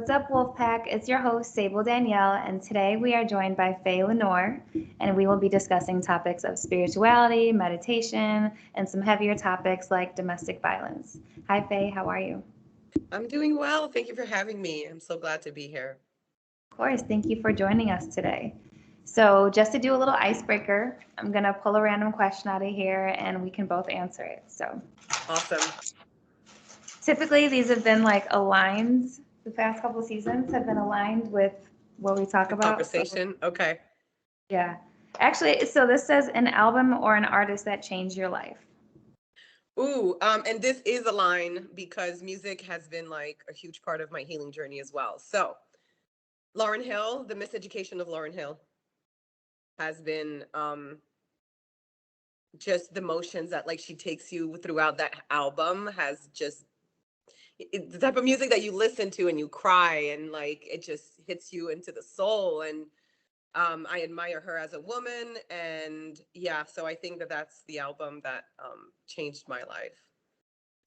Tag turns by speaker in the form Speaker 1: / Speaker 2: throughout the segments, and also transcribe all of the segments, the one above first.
Speaker 1: What's up, Wolfpack? It's your host, Sable Danielle, and today we are joined by Faye Lenore, and we will be discussing topics of spirituality, meditation, and some heavier topics like domestic violence. Hi, Faye, how are you?
Speaker 2: I'm doing well. Thank you for having me. I'm so glad to be here.
Speaker 1: Of course, thank you for joining us today. So, just to do a little icebreaker, I'm going to pull a random question out of here and we can both answer it. So,
Speaker 2: Awesome.
Speaker 1: typically, these have been like aligned, the past couple of seasons have been aligned with what we talk
Speaker 2: The
Speaker 1: about. So,
Speaker 2: conversation. Okay.
Speaker 1: yeah. Actually, so this says an album or an artist that changed your life.
Speaker 2: Ooh, and this is a line because music has been like a huge part of my healing journey as well. So, Lauryn Hill, The Miseducation of Lauryn Hill has been just the motions that like she takes you throughout that album has just the type of music that you listen to and you cry and like it just hits you into the soul and I admire her as a woman, and yeah, so I think that that's the album that changed my life.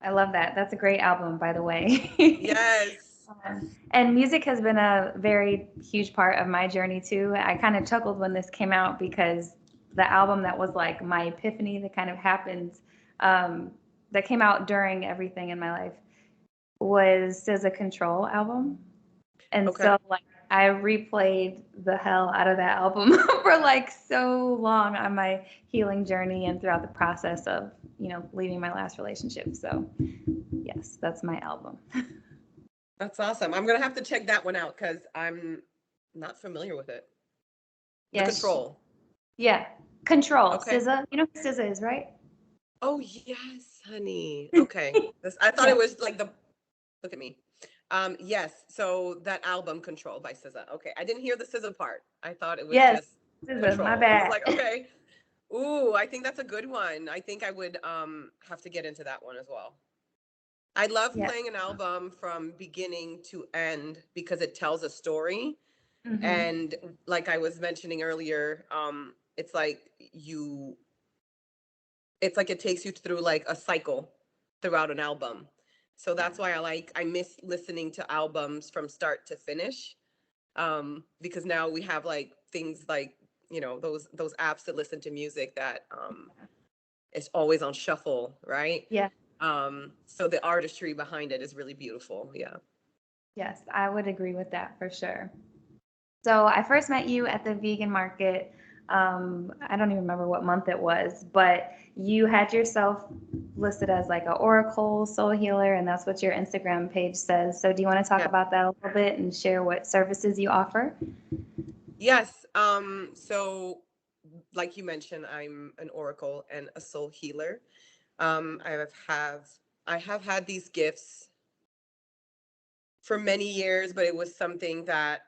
Speaker 1: I love that. That's a great album, by the way.
Speaker 2: Yes.
Speaker 1: And music has been a very huge part of my journey too. I kind of chuckled when this came out because the album that was like my epiphany that kind of happened, that came out during everything in my life was SZA Control album. And
Speaker 2: Okay.
Speaker 1: so like I replayed the hell out of that album for like so long on my healing journey and throughout the process of, leaving my last relationship. So yes, that's my album.
Speaker 2: That's awesome. I'm gonna have to check that one out because I'm not familiar with it. The
Speaker 1: Yes.
Speaker 2: Control.
Speaker 1: Yeah. Control.
Speaker 2: Okay.
Speaker 1: SZA. You know who SZA is, right?
Speaker 2: Oh yes, honey. Okay. This I thought
Speaker 1: Yeah.
Speaker 2: it was like the look at me. Yes, so that album Control by SZA. Okay. I didn't hear the SZA part. I thought it was
Speaker 1: Yes.
Speaker 2: just
Speaker 1: SZA. My
Speaker 2: Control. I was
Speaker 1: bad.
Speaker 2: like, okay. Ooh, I think that's a good one. I think I would have to get into that one as well. I love
Speaker 1: Yeah.
Speaker 2: playing an album from beginning to end because it tells a story.
Speaker 1: Hmm.
Speaker 2: And like I was mentioning earlier, it's like it's like it takes you through like a cycle throughout an album. So
Speaker 1: Yeah.
Speaker 2: that's why I miss listening to albums from start to finish. Because now we have like things like, those apps that listen to music that is always on shuffle, right?
Speaker 1: Yeah.
Speaker 2: So the artistry behind it is really beautiful. Yeah.
Speaker 1: Yes, I would agree with that for sure. So I first met you at the vegan market. I don't even remember what month it was, but you had yourself listed as like an oracle soul healer, and that's what your Instagram page says. So do you want to talk
Speaker 2: Yeah.
Speaker 1: about that a little bit and share what services you offer?
Speaker 2: Yes. So like you mentioned, I'm an oracle and a soul healer. Um, I have have I have had these gifts for many years, but it was something that,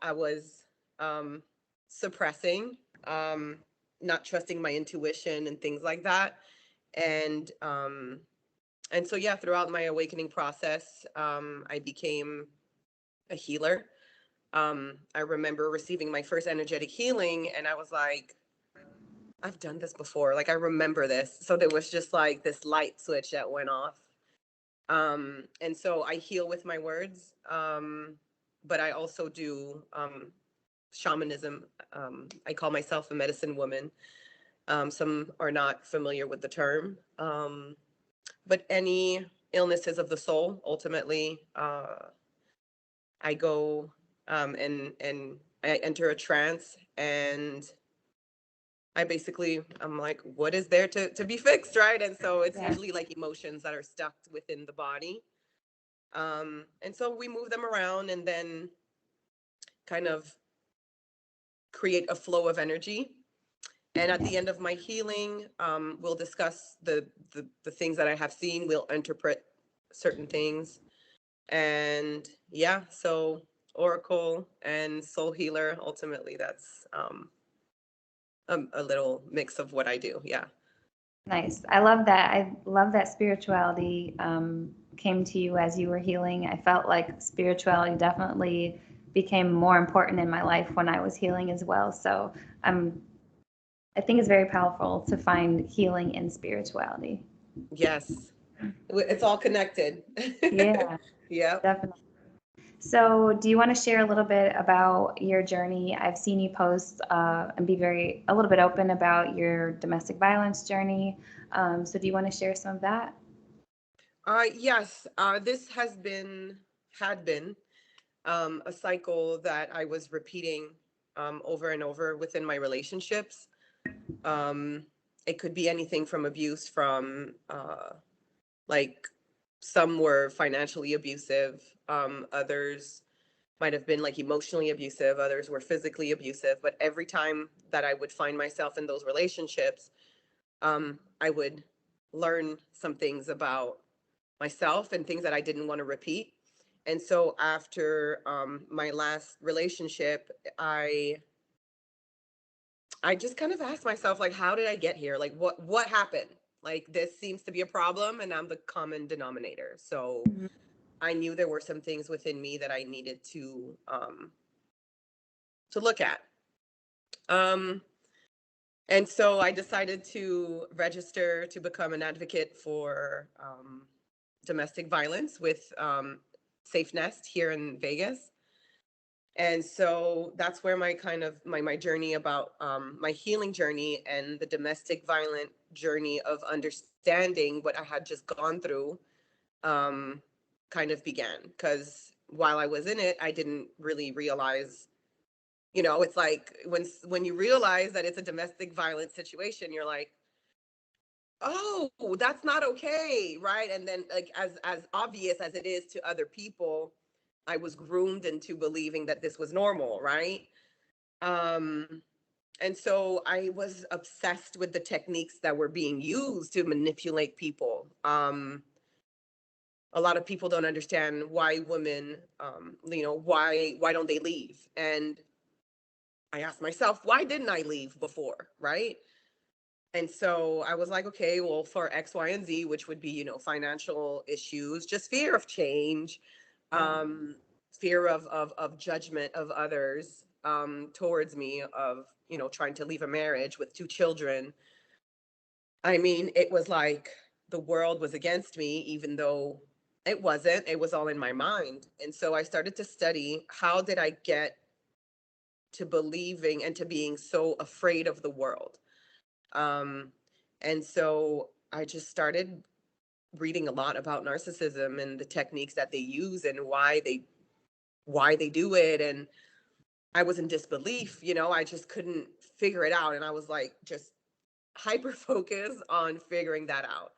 Speaker 2: I was um suppressing, um, not trusting my intuition and things like that. And and so yeah, throughout my awakening process, I became a healer. I remember receiving my first energetic healing and I was like, I've done this before. Like I remember this. So there was just like this light switch that went off. And so I heal with my words. But I also do shamanism. I call myself a medicine woman. Some are not familiar with the term. But any illnesses of the soul, ultimately, I go and I enter a trance and I'm like, what is there to be fixed, right? And so it's
Speaker 1: Yeah.
Speaker 2: usually like emotions that are stuck within the body. And so we move them around and then kind of create a flow of energy. And at
Speaker 1: Yeah.
Speaker 2: the end of my healing, we'll discuss the things that I have seen. We'll interpret certain things. And yeah, so Oracle and Soul Healer, ultimately, that's a little mix of what I do. Yeah.
Speaker 1: Nice. I love that. I love that spirituality came to you as you were healing. I felt like spirituality definitely became more important in my life when I was healing as well. So I'm I think it's very powerful to find healing in spirituality.
Speaker 2: Yes. It's all connected.
Speaker 1: Yeah,
Speaker 2: Yep.
Speaker 1: definitely. So, do you want to share a little bit about your journey? I've seen you post and be a little bit open about your domestic violence journey. So, do you want to share some of that?
Speaker 2: Yes, this had been a cycle that I was repeating over and over within my relationships. Um, it could be anything from abuse, from like some were financially abusive, others might have been like emotionally abusive, others were physically abusive. But every time that I would find myself in those relationships, I would learn some things about myself and things that I didn't want to repeat. And so after my last relationship, I just kind of asked myself, like, how did I get here? Like, what happened? Like, this seems to be a problem, and I'm the common denominator. So
Speaker 1: Mhm.
Speaker 2: I knew there were some things within me that I needed to look at. Um, and so I decided to register to become an advocate for domestic violence with Safe Nest here in Vegas. And so that's where my kind of my journey about my healing journey and the domestic violent journey of understanding what I had just gone through um, kind of began. Because while I was in it, I didn't really realize, it's like when you realize that it's a domestic violence situation, you're like, oh, that's not okay, right? And then, like, as obvious as it is to other people, I was groomed into believing that this was normal, right? Um, and so I was obsessed with the techniques that were being used to manipulate people. A lot of people don't understand why women, why don't they leave? And I asked myself, why didn't I leave before, right? And so I was like, okay, well, for X, Y, and Z, which would be, financial issues, just fear of change,
Speaker 1: Yeah.
Speaker 2: um, fear of judgment of others towards me, of, trying to leave a marriage with two children. I mean, it was like the world was against me, even though it wasn't. It was all in my mind. And so I started to study, how did I get to believing and to being so afraid of the world? Um, and so I just started reading a lot about narcissism and the techniques that they use and why they do it. And I was in disbelief, I just couldn't figure it out. And I was like, just hyper focused on figuring that out.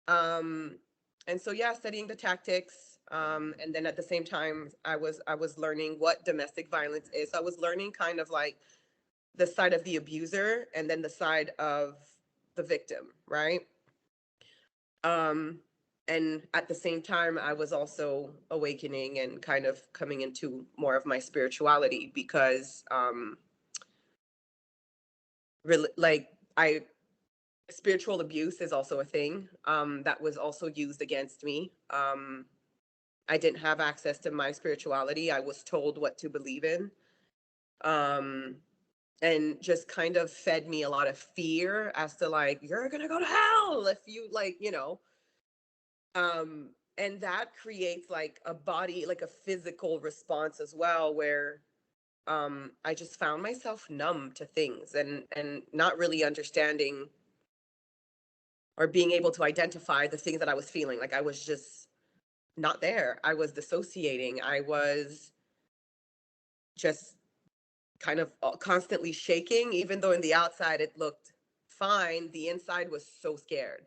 Speaker 2: Um, and so yeah, studying the tactics. And then at the same time, I was learning what domestic violence is. So I was learning kind of like the side of the abuser and then the side of the victim, right? Um, and at the same time, I was also awakening and kind of coming into more of my spirituality, because really, like, I spiritual abuse is also a thing that was also used against me. I didn't have access to my spirituality. I was told what to believe in. Um, and just kind of fed me a lot of fear as to, like, you're gonna go to hell if you, like, and that creates like a body, like a physical response as well, where I just found myself numb to things, and not really understanding or being able to identify the things that I was feeling. Like, I was just not there. I was dissociating. I was just kind of constantly shaking, even though in the outside it looked fine. The inside was so scared.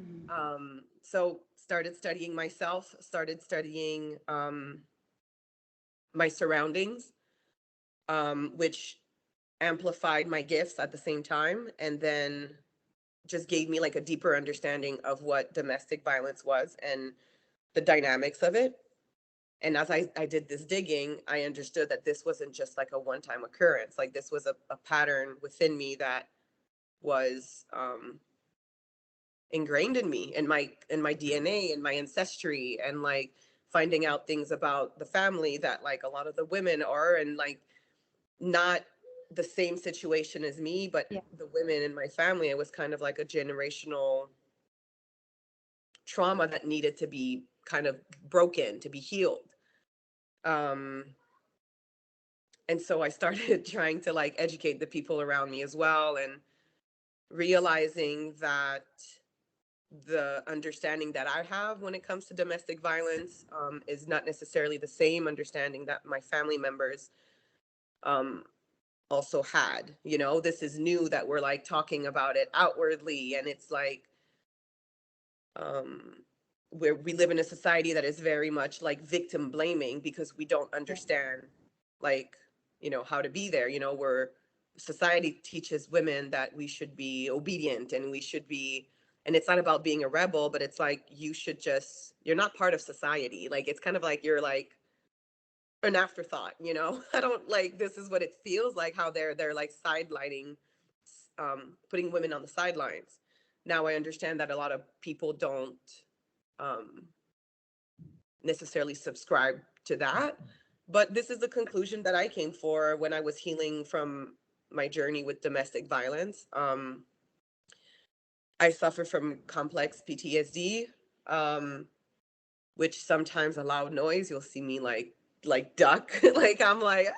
Speaker 1: Mhm.
Speaker 2: So started studying myself, started studying my surroundings, which amplified my gifts at the same time, and then just gave me like a deeper understanding of what domestic violence was and the dynamics of it. And as I did this digging, I understood that this wasn't just like a one-time occurrence. Like, this was a pattern within me that was ingrained in me, in my DNA, in my ancestry, and like finding out things about the family that, like, a lot of the women are, and like, not the same situation as me, but
Speaker 1: Yeah.
Speaker 2: the women in my family, it was kind of like a generational trauma that needed to be kind of broken, to be healed. Um, and so I started trying to like educate the people around me as well, and realizing that the understanding that I have when it comes to domestic violence is not necessarily the same understanding that my family members um, also had. You know, this is new that we're like talking about it outwardly, and it's like um, where we live in a society that is very much like victim blaming because we don't understand like, you know, how to be there. You know, where society teaches women that we should be obedient and we should be, and it's not about being a rebel, but it's like you should just, you're not part of society. Like it's kind of like you're like an afterthought, you know. I don't like, this is what it feels like, how they're like sidelining, putting women on the sidelines. Now I understand that a lot of people don't um necessarily subscribe to that, but this is the conclusion that I came for when I was healing from my journey with domestic violence. I suffer from complex PTSD, um which sometimes a loud noise, you'll see me like duck, like I'm like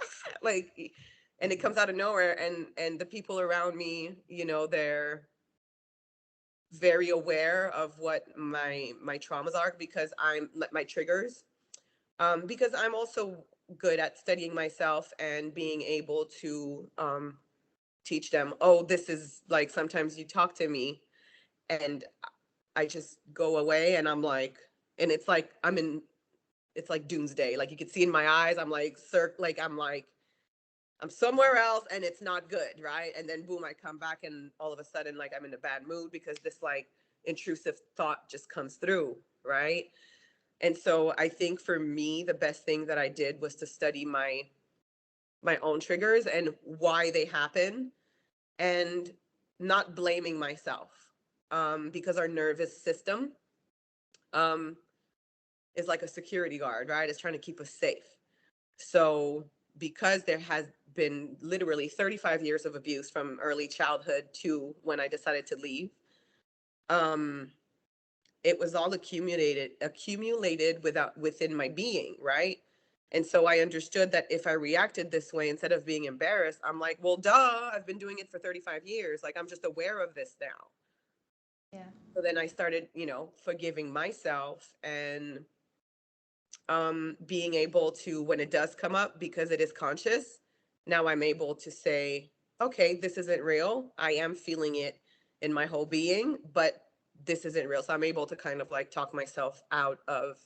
Speaker 2: like, and it comes out of nowhere, and the people around me, you know, they're very aware of what my traumas are, because I'm my triggers, because I'm also good at studying myself and being able to teach them, oh, this is like, sometimes you talk to me and I just go away and I'm like, and it's like I'm in, it's like doomsday. Like you can see in my eyes, I'm like, I'm somewhere else and it's not good, right? And then boom, I come back and all of a sudden, like I'm in a bad mood because this like intrusive thought just comes through, right? And so I think for me, the best thing that I did was to study my own triggers and why they happen, and not blaming myself, because our nervous system um, is like a security guard, right? It's trying to keep us safe. So because there has been literally 35 years of abuse from early childhood to when I decided to leave, um, it was all accumulated within my being, right? And so I understood that if I reacted this way, instead of being embarrassed, I'm like, well, duh, I've been doing it for 35 years. Like, I'm just aware of this now.
Speaker 1: Yeah.
Speaker 2: So then I started, you know, forgiving myself, and being able to, when it does come up, because it is conscious, now I'm able to say, okay, this isn't real. I am feeling it in my whole being, but this isn't real. So I'm able to kind of like talk myself out of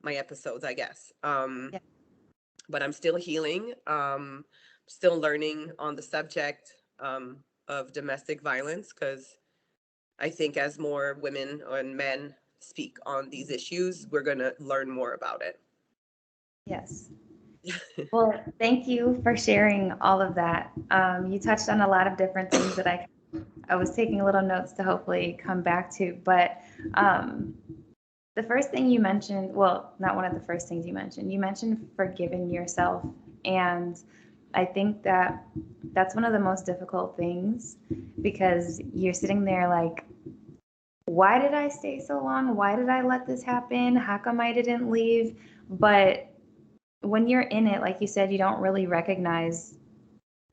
Speaker 2: my episodes, I guess.
Speaker 1: Yeah.
Speaker 2: But I'm still healing, still learning on the subject of domestic violence, because I think as more women and men speak on these issues, we're going to learn more about it.
Speaker 1: Yes. Well, thank you for sharing all of that. You touched on a lot of different things that I was taking little notes to hopefully come back to, but um, the first thing you mentioned, well, not one of the first things you mentioned forgiving yourself. And I think that that's one of the most difficult things, because you're sitting there like, why did I stay so long? Why did I let this happen? How come I didn't leave? But when you're in it, like you said, you don't really recognize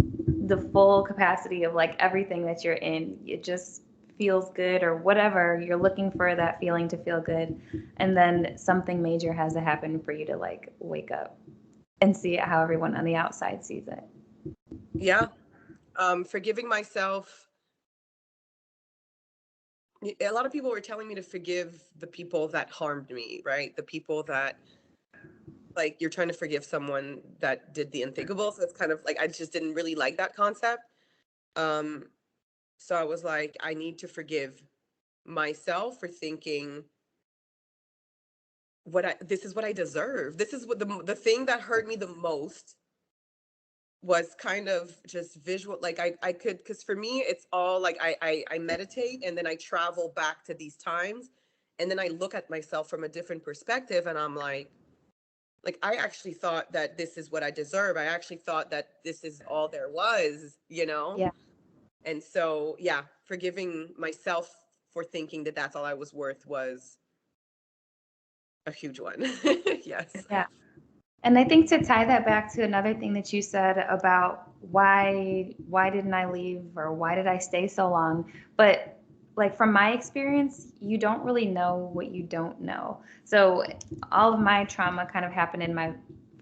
Speaker 1: the full capacity of like everything that you're in. It just feels good or whatever. You're looking for that feeling to feel good. And then something major has to happen for you to like wake up and see it how everyone on the outside sees it.
Speaker 2: Yeah. Forgiving myself. A lot of people were telling me to forgive the people that harmed me, right? The people that, like, you're trying to forgive someone that did the unthinkable. So it's kind of like, I just didn't really like that concept. Um, so I was like, I need to forgive myself for thinking this is what I deserve. This is what the thing that hurt me the most was kind of just visual. Like I could, because for me it's all like I meditate and then I travel back to these times, and then I look at myself from a different perspective, and I'm like I actually thought that this is what I deserve. I actually thought that this is all there was, you know.
Speaker 1: Yeah.
Speaker 2: And so yeah, forgiving myself for thinking that that's all I was worth was a huge one. Yes.
Speaker 1: Yeah. And I think to tie that back to another thing that you said about why didn't I leave or why did I stay so long? But like from my experience, you don't really know what you don't know. So all of my trauma kind of happened in my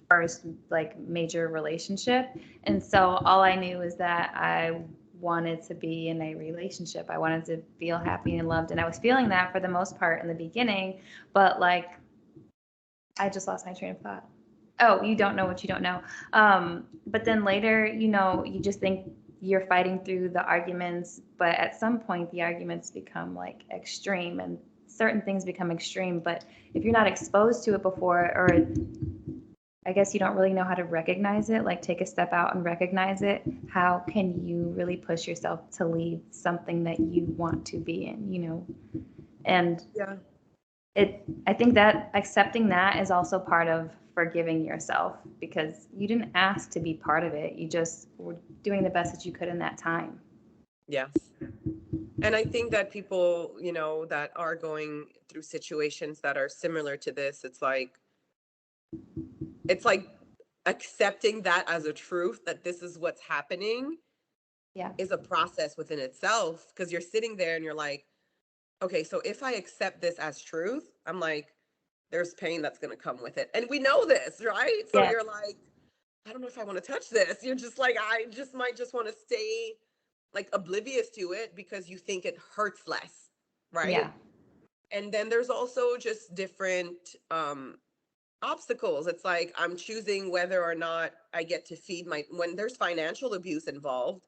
Speaker 1: first like major relationship. And so all I knew is that I wanted to be in a relationship. I wanted to feel happy and loved. And I was feeling that for the most part in the beginning, but like I just lost my train of thought. Oh, you don't know what you don't know. But then later, you just think you're fighting through the arguments, but at some point, the arguments become like extreme and certain things become extreme. But if you're not exposed to it before, or I guess you don't really know how to recognize it, like take a step out and recognize it, how can you really push yourself to leave something that you want to be in? And
Speaker 2: Yeah.
Speaker 1: I think that accepting that is also part of forgiving yourself because you didn't ask to be part of it. You just were doing the best that you could in that time.
Speaker 2: Yes. And I think that people, that are going through situations that are similar to this, it's like accepting that as a truth, that this is what's happening,
Speaker 1: Yeah.
Speaker 2: is a process within itself, because you're sitting there and you're like, okay, so if I accept this as truth, I'm like, there's pain that's going to come with it. And we know this, right? So
Speaker 1: Yeah.
Speaker 2: you're like, I don't know if I want to touch this. You're just like, I just might just want to stay like oblivious to it because you think it hurts less, right?
Speaker 1: Yeah.
Speaker 2: And then there's also just different obstacles. It's like I'm choosing whether or not I get to feed when there's financial abuse involved,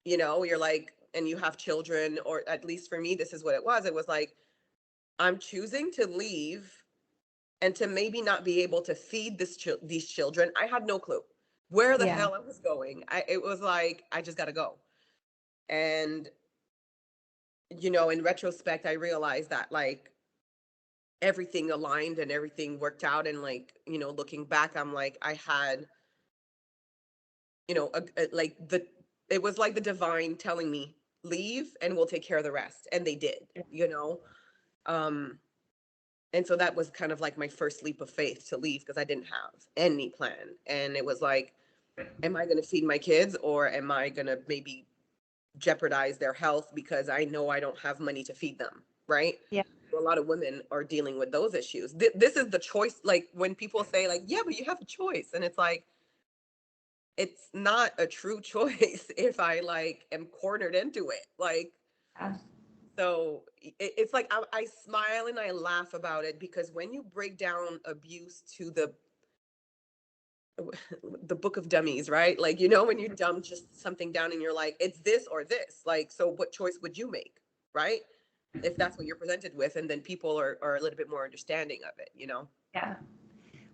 Speaker 2: you're like, and you have children, or at least for me, this is what it was. It was like, I'm choosing to leave and to maybe not be able to feed these children. I had no clue where the
Speaker 1: Yeah.
Speaker 2: hell I was going. It was like, I just got to go. And, in retrospect, I realized that like everything aligned and everything worked out. And like, looking back, I'm like, I had, like it was like the divine telling me, leave and we'll take care of the rest. And they did, um, and so that was kind of like my first leap of faith to leave, because I didn't have any plan. And it was like, am I going to feed my kids, or am I going to maybe jeopardize their health because I know I don't have money to feed them, right?
Speaker 1: Yeah.
Speaker 2: A lot of women are dealing with those issues. This is the choice. Like when people say like, yeah, but you have a choice, and it's like, it's not a true choice if I like am cornered into it. Like,
Speaker 1: Yeah.
Speaker 2: so it's like I smile and I laugh about it, because when you break down abuse to the book of dummies, right? Like, when you dumb just something down and you're like, it's this or this. Like, so what choice would you make, right? If that's what you're presented with, and then people are a little bit more understanding of it.
Speaker 1: Yeah.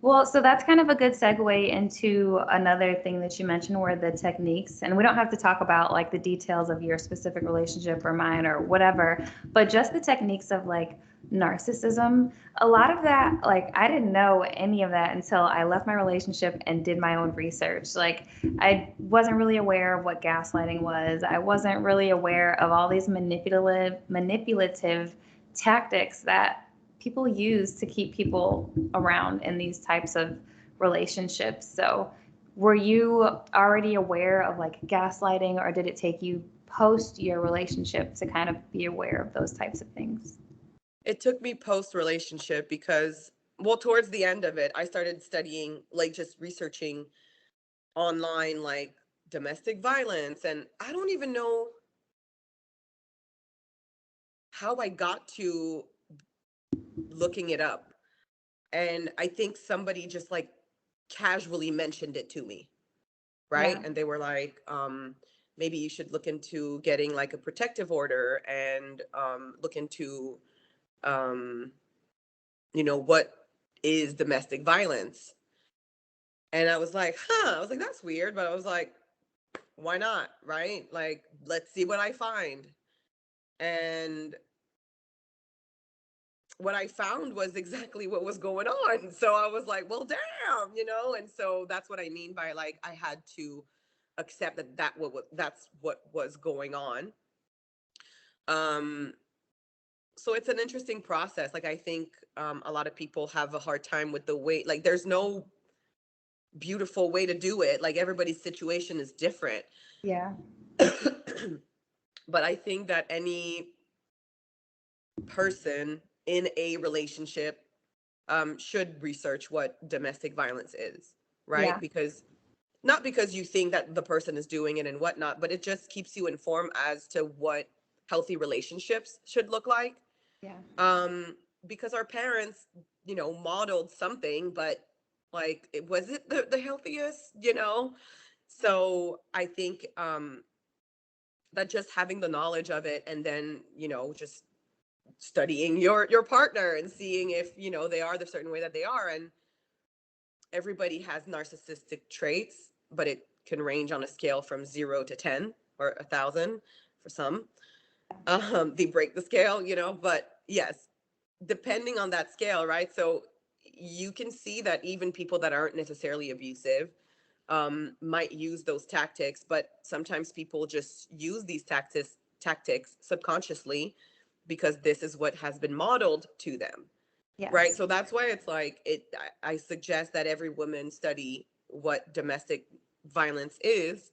Speaker 1: Well, so that's kind of a good segue into another thing that you mentioned were the techniques. And we don't have to talk about like the details of your specific relationship or mine or whatever, but just the techniques of like narcissism. A lot of that, like, I didn't know any of that until I left my relationship and did my own research. Like, I wasn't really aware of what gaslighting was. I wasn't really aware of all these manipulative tactics that people use to keep people around in these types of relationships. So, were you already aware of like gaslighting, or did it take you post your relationship to kind of be aware of those types of things?
Speaker 2: It took me post relationship because, well, towards the end of it, I started studying, like just researching online, like domestic violence. And I don't even know how I got to looking it up. And I think somebody just like casually mentioned it to me, right?
Speaker 1: Yeah.
Speaker 2: And they were like, maybe you should look into getting like a protective order, and look into, um, what is domestic violence. And I was like, I was like, that's weird. But I was like, why not? Right? Like, let's see what I find. And what I found was exactly what was going on. So I was like, well, damn. And so that's what I mean by like, I had to accept that's what was going on. Um, so it's an interesting process. Like, I think a lot of people have a hard time with the way, like, there's no beautiful way to do it. Like everybody's situation is different.
Speaker 1: Yeah.
Speaker 2: But I think that any person in a relationship should research what domestic violence is, right?
Speaker 1: Yeah.
Speaker 2: Because not because you think that the person is doing it and whatnot, but it just keeps you informed as to what healthy relationships should look like.
Speaker 1: Yeah.
Speaker 2: Because our parents, modeled something, but like, was it the healthiest, So I think that just having the knowledge of it, and then, just studying your partner and seeing if, they are the certain way that they are. And everybody has narcissistic traits, but it can range on a scale from 0 to 10 or 1,000 for some. They break the scale, but yes, depending on that scale, right? So you can see that even people that aren't necessarily abusive might use those tactics, but sometimes people just use these tactics subconsciously because this is what has been modeled to them. Right.
Speaker 1: Yes.
Speaker 2: So that's why it's like I suggest that every woman study what domestic violence is,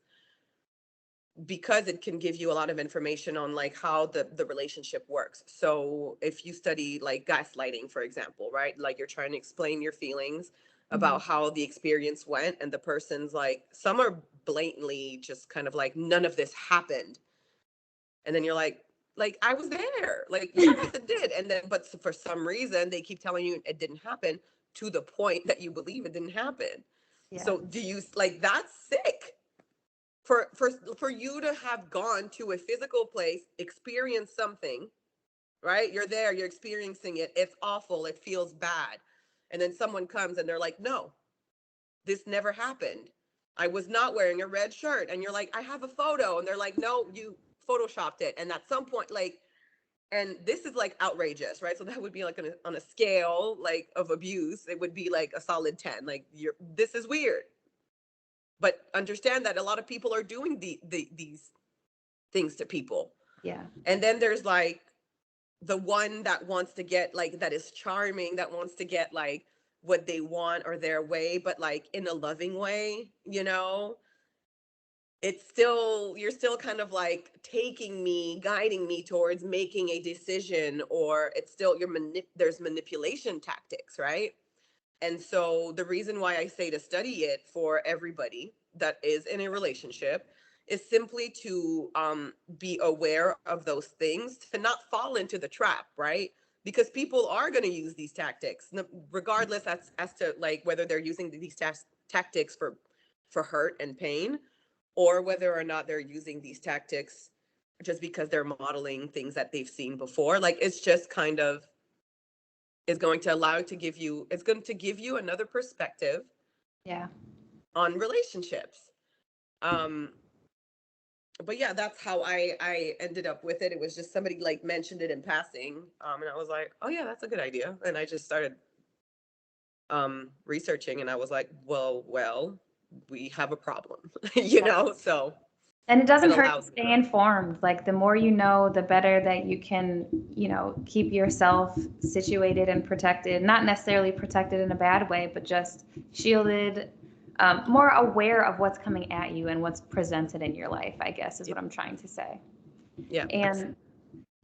Speaker 2: because it can give you a lot of information on like how the relationship works. So if you study like gaslighting, for example, right? Like you're trying to explain your feelings
Speaker 1: Hmm.
Speaker 2: about how the experience went, and the person's like, some are blatantly just kind of like, none of this happened. And then you're like, I was there. Like, yes, it did. And then, but for some reason, they keep telling you it didn't happen, to the point that you believe it didn't happen.
Speaker 1: Yeah.
Speaker 2: So do you, like, that's sick for you to have gone to a physical place, experience something, right? You're there, you're experiencing it. It's awful. It feels bad. And then someone comes and they're like, no, this never happened. I was not wearing a red shirt. And you're like, I have a photo. And they're like, no, you photoshopped it. And at some point, like, and this is like outrageous, right? So that would be like on a scale like of abuse, it would be like a solid 10. Like, this is weird. But understand that a lot of people are doing these things to people.
Speaker 1: Yeah.
Speaker 2: And then there's like the one that wants to get, like, that is charming, that wants to get like what they want or their way, but like in a loving way, it's still, you're still kind of like taking me, guiding me towards making a decision, or it's still there's manipulation tactics, right? And so the reason why I say to study it for everybody that is in a relationship is simply to be aware of those things, to not fall into the trap, right? Because people are going to use these tactics, regardless as to like whether they're using these tactics for hurt and pain, or whether or not they're using these tactics just because they're modeling things that they've seen before. Like, it's just kind of, is going to allow to give you, it's going to give you another perspective
Speaker 1: Yeah.
Speaker 2: on relationships. um but yeah, that's how I ended up with it. It was just somebody like mentioned it in passing, and I was like, oh yeah, that's a good idea. And I just started researching, and I was like, well, we have a problem. So
Speaker 1: And it
Speaker 2: it
Speaker 1: doesn't hurt to
Speaker 2: allows me.
Speaker 1: stay informed. Like the more you know, the better that you can, keep yourself situated and protected. Not necessarily protected in a bad way, but just shielded, more aware of what's coming at you and what's presented in your life, I guess is what I'm trying to say.
Speaker 2: Yeah.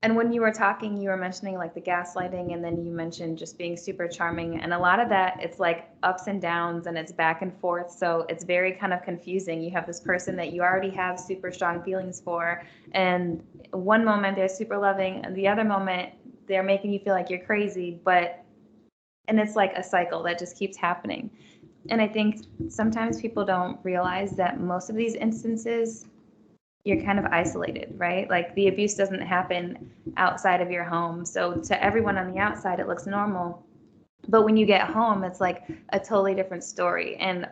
Speaker 1: And when you were talking, you were mentioning like the gaslighting, and then you mentioned just being super charming. And a lot of that, it's like ups and downs and it's back and forth. So it's very kind of confusing. You have this person that you already have super strong feelings for, and one moment they're super loving, and the other moment they're making you feel like you're crazy. And it's like a cycle that just keeps happening. And I think sometimes people don't realize that most of these instances, you're kind of isolated, right? Like the abuse doesn't happen outside of your home. So to everyone on the outside, it looks normal. But when you get home, it's like a totally different story. And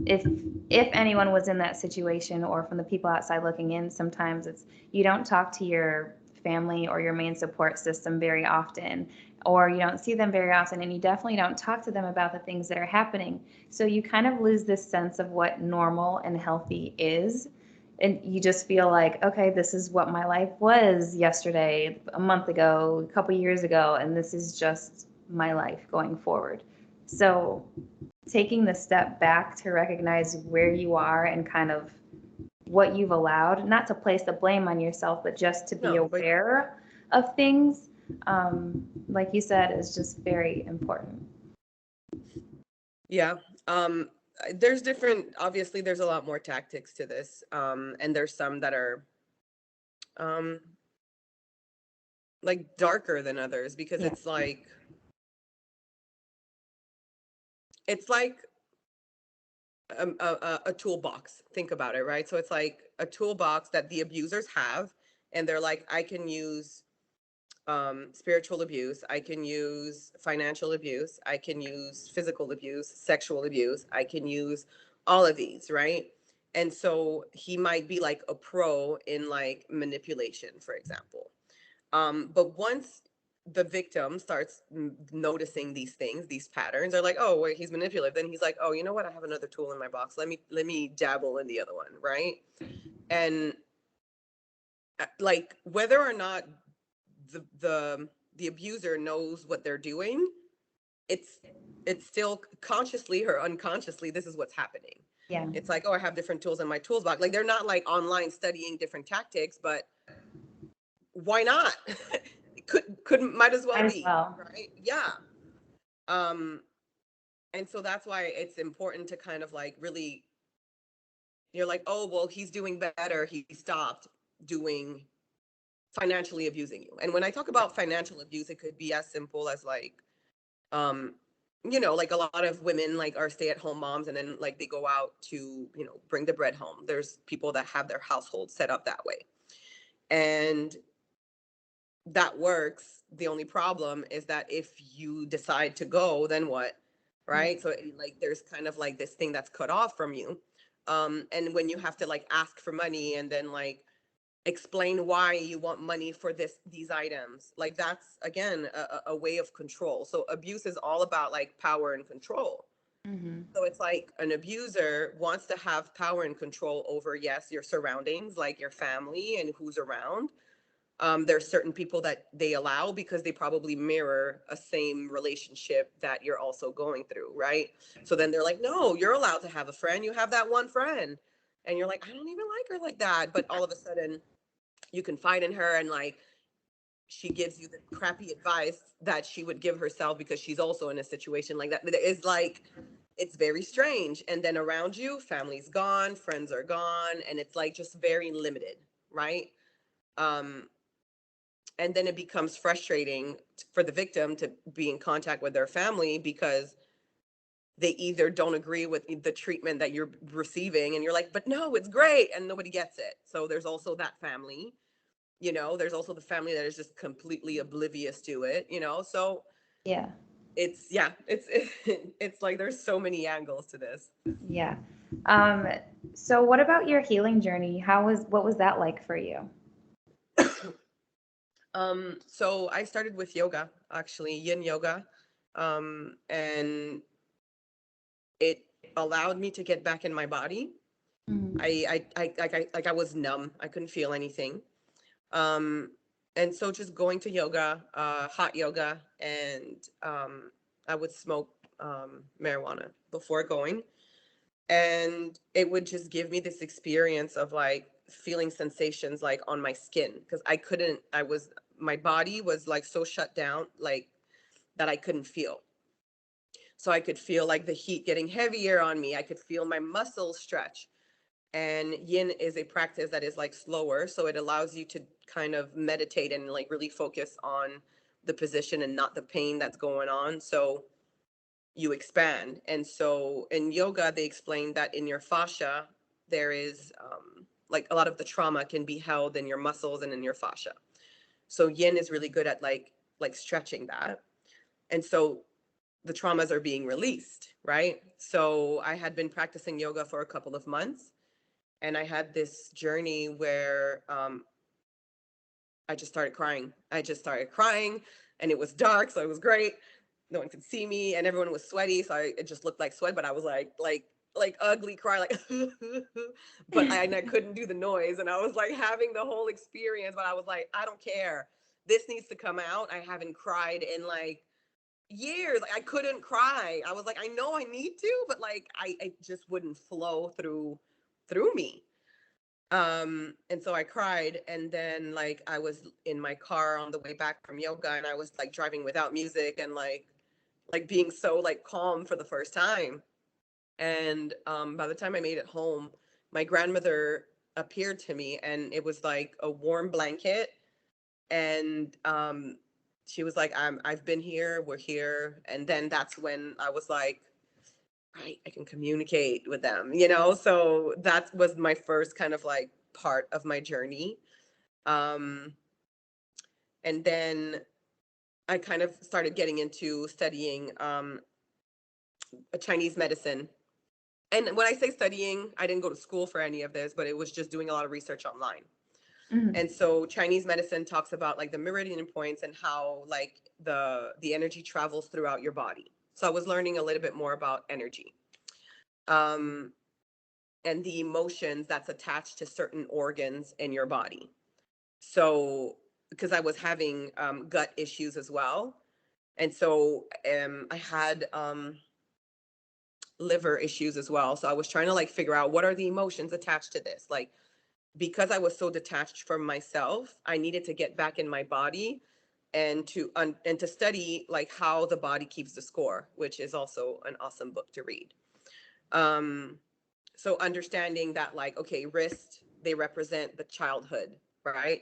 Speaker 1: if if anyone was in that situation, or from the people outside looking in, sometimes it's, you don't talk to your family or your main support system very often, or you don't see them very often, and you definitely don't talk to them about the things that are happening. So you kind of lose this sense of what normal and healthy is, and you just feel like, okay, this is what my life was yesterday, a month ago, a couple years ago, and this is just my life going forward. So taking the step back to recognize where you are and kind of what you've allowed, not to place the blame on yourself, but just to be
Speaker 2: No, but
Speaker 1: aware of things, like you said, is just very important.
Speaker 2: yeah. There's different, obviously there's a lot more tactics to this. And there's some that are um like darker than others, because
Speaker 1: Yeah.
Speaker 2: it's like a toolbox. Think about it, right? So it's like a toolbox that the abusers have, and they're like, I can use spiritual abuse, I can use financial abuse, I can use physical abuse, sexual abuse, I can use all of these, right? And so he might be like a pro in like manipulation, for example. But once the victim starts noticing these things, these patterns, are like, oh wait, he's manipulative. Then he's like, oh, you know what? I have another tool in my box. Let me dabble in the other one, right? And like whether or not the abuser knows what they're doing, it's it's still consciously or unconsciously, this is what's happening.
Speaker 1: Yeah.
Speaker 2: It's like, oh, I have different tools in my tools box. Like they're not like online studying different tactics, but why not? Couldn't might as well
Speaker 1: Might as
Speaker 2: be,
Speaker 1: well.
Speaker 2: right? Yeah. um and so that's why it's important to kind of like really, you're like, oh well, he's doing better, he stopped doing financially abusing you. And when I talk about financial abuse, it could be as simple as like, um like a lot of women like are stay-at-home moms, and then like they go out to, bring the bread home. There's people that have their household set up that way, and that works. The only problem is that if you decide to go, then what? Right? So like there's kind of like this thing that's cut off from you. And when you have to like ask for money and then like explain why you want money for these items, like that's again a way of control. So abuse is all about like power and control.
Speaker 1: Mm-hmm.
Speaker 2: So it's like an abuser wants to have power and control over, yes, your surroundings, like your family and who's around. There's certain people that they allow because they probably mirror a same relationship that you're also going through, right? So then they're like, no, you're allowed to have a friend. You have that one friend. And you're like, I don't even like her like that. But all of a sudden, you confide in her, and like she gives you the crappy advice that she would give herself because she's also in a situation like that. It's like, it's very strange. And then around you, family's gone, friends are gone, and it's like just very limited, right? Um, and then it becomes frustrating for the victim to be in contact with their family because they either don't agree with the treatment that you're receiving, and you're like, but no, it's great, and nobody gets it. So there's also that family, there's also the family that is just completely oblivious to it, so
Speaker 1: Yeah.
Speaker 2: it's, yeah, it's it's like there's so many angles to this.
Speaker 1: Yeah. Um, so what about your healing journey? What was that like for you?
Speaker 2: So I started with yoga, actually, yin yoga. And it allowed me to get back in my body.
Speaker 1: Mm-hmm.
Speaker 2: I was numb. I couldn't feel anything. Um, and so just going to yoga, hot yoga, and I would smoke marijuana before going, and it would just give me this experience of like feeling sensations like on my skin, because my body was like so shut down, like that I couldn't feel. So I could feel like the heat getting heavier on me. I could feel my muscles stretch. And yin is a practice that is like slower, so it allows you to kind of meditate and like really focus on the position and not the pain that's going on, so you expand. And so in yoga they explain that in your fascia there is like a lot of the trauma can be held in your muscles and in your fascia. So yin is really good at like stretching that, and so the traumas are being released, right? So I had been practicing yoga for a couple of months, and I had this journey where I just started crying. I just started crying, and it was dark, so it was great. No one could see me, and everyone was sweaty, so it just looked like sweat. But I was like ugly cry, like, but I couldn't do the noise, and I was like having the whole experience. But I was like, I don't care. This needs to come out. I haven't cried in like years. Like I couldn't cry. I was like, I know I need to, but like I just wouldn't flow through me. And so I cried, and then like I was in my car on the way back from yoga, and I was like driving without music, and like being so like calm for the first time. And by the time I made it home, my grandmother appeared to me, and it was like a warm blanket. And she was like, I've been here, we're here. And then that's when I was like, right, I can communicate with them, you know? So that was my first kind of like part of my journey. Um, and then I kind of started getting into studying Chinese medicine. And when I say studying, I didn't go to school for any of this, but it was just doing a lot of research online.
Speaker 1: Mhm.
Speaker 2: And so Chinese medicine talks about like the meridian points and how like the energy travels throughout your body. So I was learning a little bit more about energy. Um, and the emotions that's attached to certain organs in your body. So, because I was having gut issues as well. And so I had liver issues as well. So I was trying to like figure out what are the emotions attached to this. Like, because I was so detached from myself, I needed to get back in my body and to study like how the body keeps the score, which is also an awesome book to read. Um, so understanding that like, okay, wrist, they represent the childhood, right?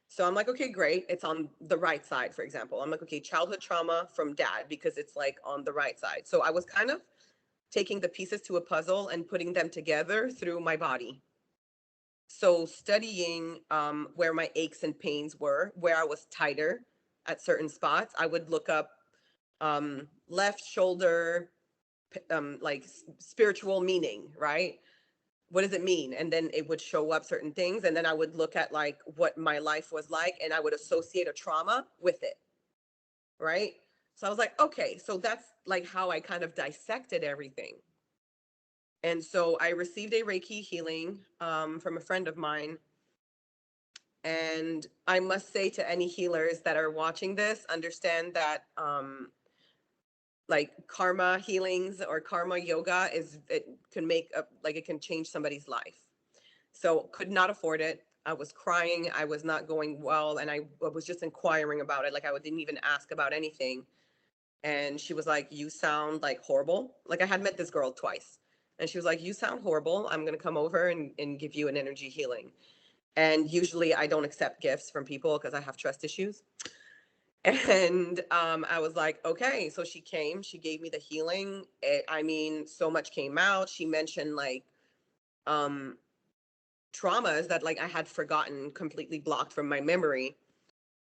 Speaker 2: So I'm like, okay, great, it's on the right side, for example. I'm like, okay, childhood trauma from dad, because it's like on the right side. So I was kind of taking the pieces to a puzzle and putting them together through my body. So studying where my aches and pains were, where I was tighter at certain spots, I would look up left shoulder, like spiritual meaning, right? What does it mean? And then it would show up certain things. And then I would look at like what my life was like, and I would associate a trauma with it, right? So I was like, okay, so that's like how I kind of dissected everything. And so I received a Reiki healing from a friend of mine. And I must say to any healers that are watching this, understand that like karma healings or karma yoga is, it can make a, like it can change somebody's life. So could not afford it. I was crying. I was not going well. And I was just inquiring about it. Like I didn't even ask about anything. And she was like, you sound like horrible. Like I had met this girl twice. And she was like, you sound horrible. I'm going to come over and give you an energy healing. And usually I don't accept gifts from people because I have trust issues. And I was like, okay. So she came, she gave me the healing. I mean, so much came out. She mentioned like um, traumas that like I had forgotten, completely blocked from my memory.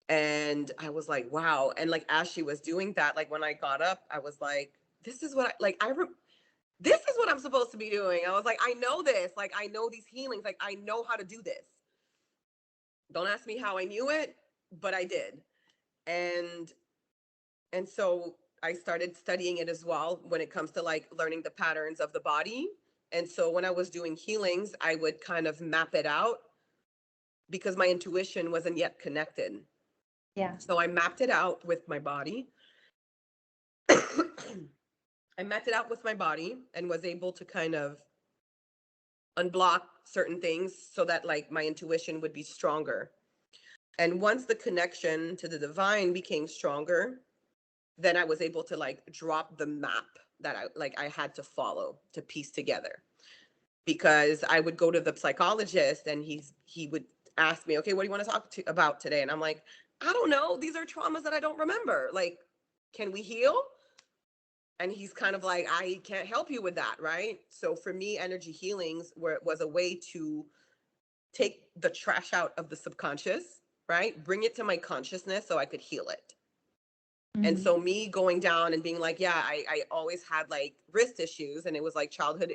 Speaker 2: And I was like, wow. And like as she was doing that, like when I got up, I was like, this is what I like. This is what I'm supposed to be doing. I was like, I know this. Like I know these healings. Like I know how to do this. Don't ask me how I knew it, but I did. And so I started studying it as well when it comes to like learning the patterns of the body. And so when I was doing healings, I would kind of map it out because my intuition wasn't yet connected.
Speaker 1: Yeah.
Speaker 2: So I mapped it out with my body. I mapped it out with my body and was able to kind of unblock certain things so that like my intuition would be stronger. And once the connection to the divine became stronger, then I was able to like drop the map that I had to follow to piece together. Because I would go to the psychologist and he would ask me, okay, what do you want to talk to about today? And I'm like, I don't know. These are traumas that I don't remember. Like, can we heal? And he's kind of like, I can't help you with that, right? So for me, energy healings was a way to take the trash out of the subconscious, right? Bring it to my consciousness so I could heal it. And
Speaker 1: Mhm.
Speaker 2: so me going down and being like, yeah, I always had like wrist issues, and it was like childhood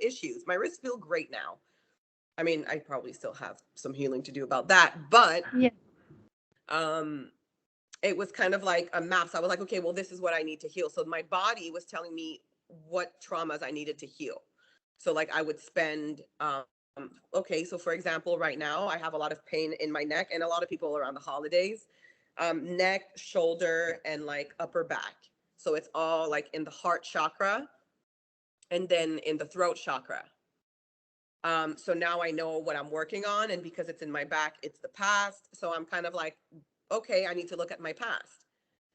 Speaker 2: issues. My wrists feel great now. I mean, I probably still have some healing to do about that, but
Speaker 1: Yeah.
Speaker 2: um it was kind of like a map. So I was like, okay, well, this is what I need to heal. So my body was telling me what traumas I needed to heal. So like I would spend okay, so for example, right now I have a lot of pain in my neck, and a lot of people around the holidays, neck, shoulder, and like upper back. So it's all like in the heart chakra and then in the throat chakra. So now I know what I'm working on, and because it's in my back, it's the past. So I'm kind of like, okay, I need to look at my past.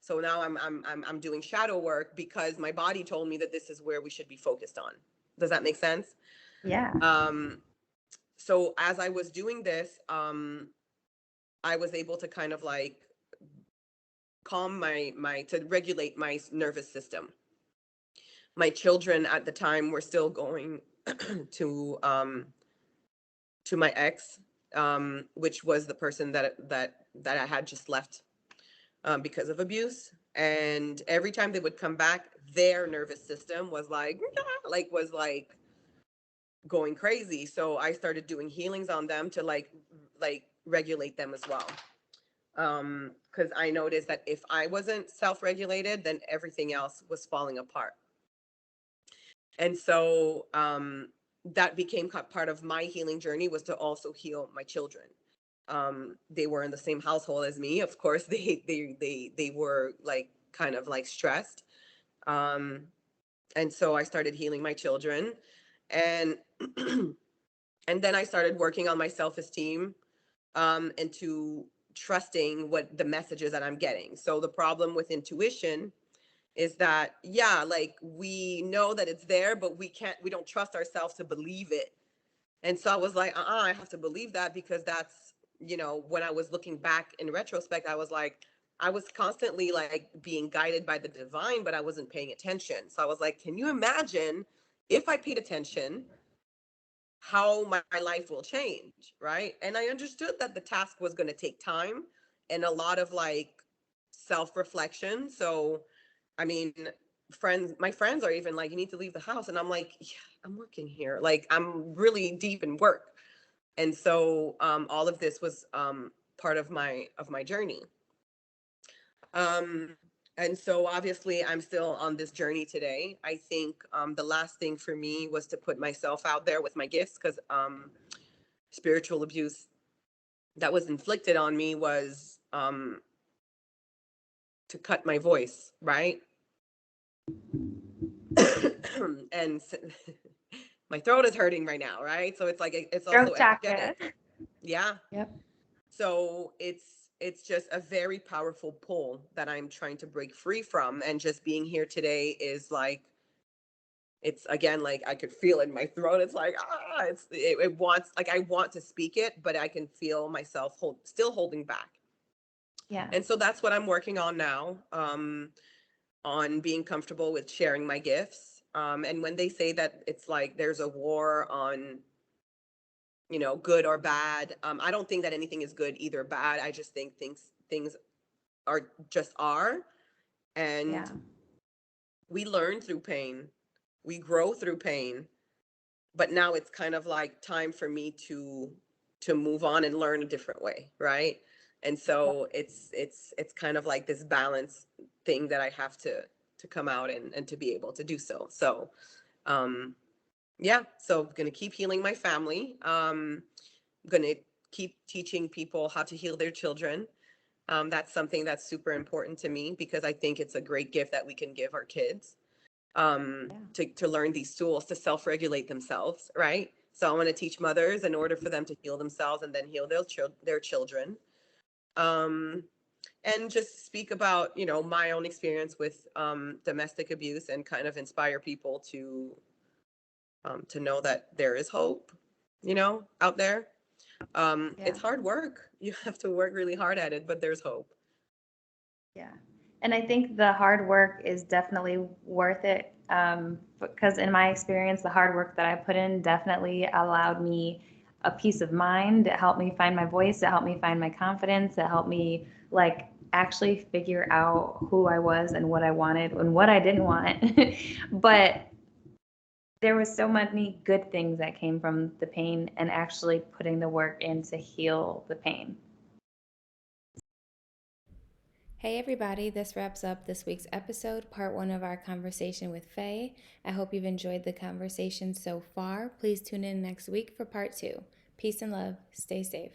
Speaker 2: So now I'm doing shadow work because my body told me that this is where we should be focused on. Does that make sense?
Speaker 1: Yeah.
Speaker 2: So as I was doing this, I was able to kind of like calm my to regulate my nervous system. My children at the time were still going to my ex, which was the person that I had just left because of abuse. And every time they would come back, their nervous system was like was like going crazy. So I started doing healings on them to like regulate them as well. Because I noticed that if I wasn't self-regulated, then everything else was falling apart. And so that became part of my healing journey, was to also heal my children. They were in the same household as me. Of course, they were like kind of like stressed. And so I started healing my children, and and then I started working on my self-esteem, and to trusting what the messages that I'm getting. So the problem with intuition is that, yeah, like we know that it's there, but we don't trust ourselves to believe it. And so I was like, I have to believe that, because that's, when I was looking back in retrospect, I was like, I was constantly like being guided by the divine, but I wasn't paying attention. So I was like, can you imagine if I paid attention, how my life will change, right? And I understood that the task was going to take time and a lot of like self-reflection. So I mean, my friends are even like, you need to leave the house. And I'm like, yeah, I'm working here. Like, I'm really deep in work. And so all of this was part of my journey. Um, and so obviously I'm still on this journey today. I think the last thing for me was to put myself out there with my gifts, because spiritual abuse that was inflicted on me was to cut my voice, right? And my throat is hurting right now, right? So it's like it's also
Speaker 1: Throat chakra.
Speaker 2: energetic. Yeah.
Speaker 1: Yep.
Speaker 2: So it's just a very powerful pull that I'm trying to break free from. And just being here today is like, it's again, like I could feel it in my throat. It's like, it wants, like I want to speak it, but I can feel myself still holding back.
Speaker 1: Yeah.
Speaker 2: And so that's what I'm working on now, on being comfortable with sharing my gifts. And when they say that it's like there's a war on, good or bad, I don't think that anything is good, either bad. I just think things are, and
Speaker 1: Yeah.
Speaker 2: we learn through pain, we grow through pain. But now it's kind of like time for me to move on and learn a different way, right? And so it's kind of like this balance thing that I have to come out and to be able to do so. So yeah, so I'm gonna keep healing my family. I'm gonna keep teaching people how to heal their children. That's something that's super important to me, because I think it's a great gift that we can give our kids, to learn these tools to self-regulate themselves, right? So I want to teach mothers in order for them to heal themselves and then heal their children. Um, and just speak about, my own experience with domestic abuse, and kind of inspire people to know that there is hope, out there.
Speaker 1: Yeah.
Speaker 2: It's hard work. You have to work really hard at it, but there's hope.
Speaker 1: Yeah. And I think the hard work is definitely worth it, because in my experience, the hard work that I put in definitely allowed me a peace of mind. It helped me find my voice. It helped me find my confidence. It helped me like actually figure out who I was and what I wanted and what I didn't want. But there was so many good things that came from the pain and actually putting the work in to heal the pain.
Speaker 3: Hey everybody, this wraps up this week's episode, part 1 of our conversation with Faye. I hope you've enjoyed the conversation so far. Please tune in next week for part 2. Peace and love. Stay safe.